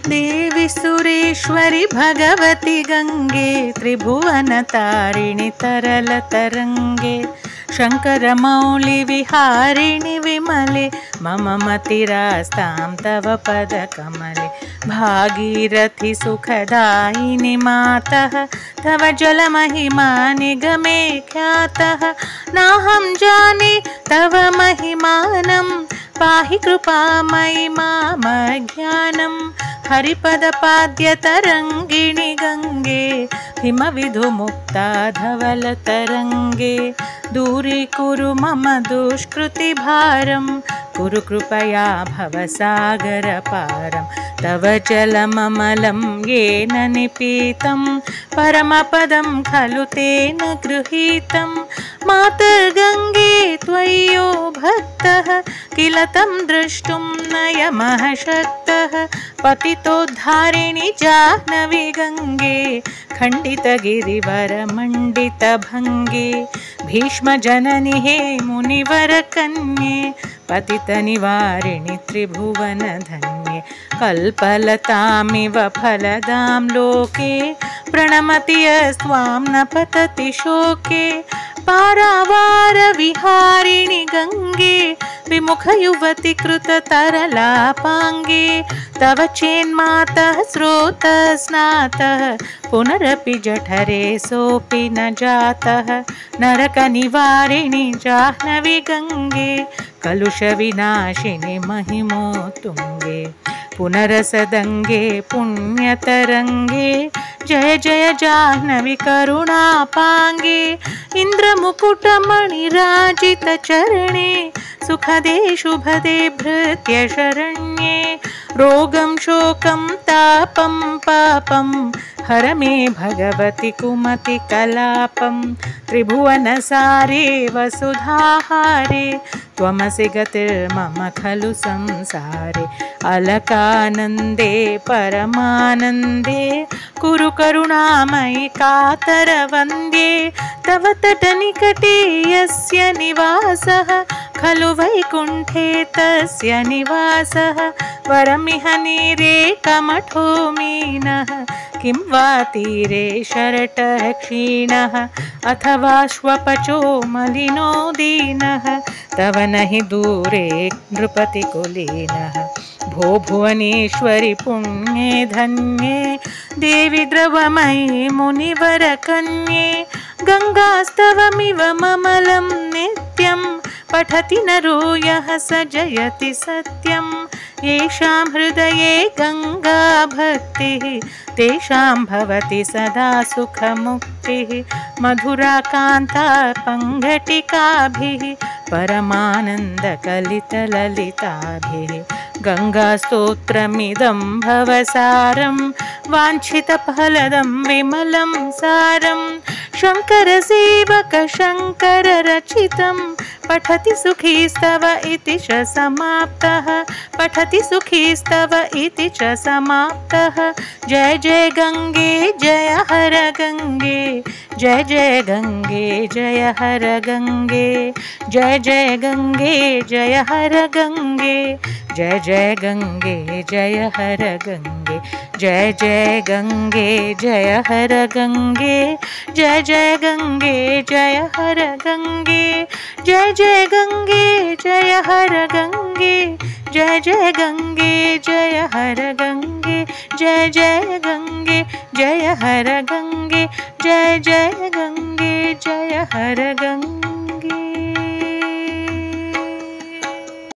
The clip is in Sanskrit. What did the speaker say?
देवी सुरेश्वरि भगवति गंगे त्रिभुवनतारिणि तरलतरंगे शंकरमौळि विहारिणि विमले मम मतिरास्तां तव पदकमले भागीरथि सुखदायिनि मातः तव जलमहिमा निगमे ख्यातः नाहं जाने तव महिमानं पाहि कृपामयि मामज्ञानं हरिपदपाद्यतरङ्गिणि गंगे हिमविधुमुक्ता धवलतरङ्गे दूरीकुरु मम दुष्कृतिभारं कुरु कृपया भवसागरपारं तव जलममलं येन निपीतं परमपदं खलु तेन गृहीतं मातर्गङ्गे त्वय्यो भक्तः किल तं द्रष्टुं नयमः शक्तः पतितोद्धारिणि जाह्नवी गङ्गे खण्डितगिरिवरमण्डितभङ्गे भीष्मजननि हे मुनिवरकन्ये पतितनिवारिणि त्रिभुवनधन्ये कल्पलतामिव फलदां लोके प्रणमति यस्त्वां न पतति शोके पारावारविहारिणि गङ्गे विमुखयुवति कृततरलापाङ्गे तव चेन्मातः स्रोतस्नातः पुनरपि जठरे सोऽपि न जातः नरकनिवारिणि जाह्नवी गङ्गे कलुषविनाशिनि महिमोत्तुङ्गे पुनरसदङ्गे पुण्यतरङ्गे जय जय जाह्नवी करुणापाङ्गे इन्द्रमुकुटमणिराजितचरणे सुखदे शुभदे भृत्य शरण्ये रोगं शोकं तापं पापं हर मे भगवति कुमति कलापं त्रिभुवनसारे वसुधाहारे त्वमसि गतिर्मम खलु संसारे अलकानन्दे परमानन्दे कुरु करुणामयि कातरवन्द्ये तव तटनिकटे यस्य निवासः खलु वैकुण्ठे तस्य निवासः वरमिह नीरे कमठो मीनः किं वा तीरे शरटः क्षीणः अथवा श्वपचो मलिनो दीनः तव नहि दूरे नृपतिकुलीनः भो भुवनेश्वरि पुण्ये धन्ये देवि द्रवमयि मुनिवरकन्ये गङ्गास्तवमिव ममलं नित्यं पठति नरो यः स जयति सत्यं येषां हृदये गङ्गा भक्तिः तेषां भवति सदा सुखमुक्तिः मधुराकान्ता पङ्घटिकाभिः परमानन्दकलितललिताभिः गङ्गास्तोत्रमिदं भवसारं वाञ्छितफलदं विमलं सारं शङ्करसेवक शङ्कररचितं पठति सुखीस्तव इति च समाप्तः पठति सुखीस्तव इति च समाप्तः जय जय गङ्गे जय हर गङ्गे जय जय गङ्गे जय हर गङ्गे जय जय गङ्गे जय हर गङ्गे जय जय गङ्गे जय हर गङ्गे जय जय गङ्गे जय हर गङ्गे जय जय गङ्गे जय हर गङ्गे जय जय गङ्गे जय हर गङ्गे जय जय गङ्गे जय हर गङ्गे जय जय गङ्गे जय हर गङ्गे जय जय गङ्गे जय हर गङ्गे।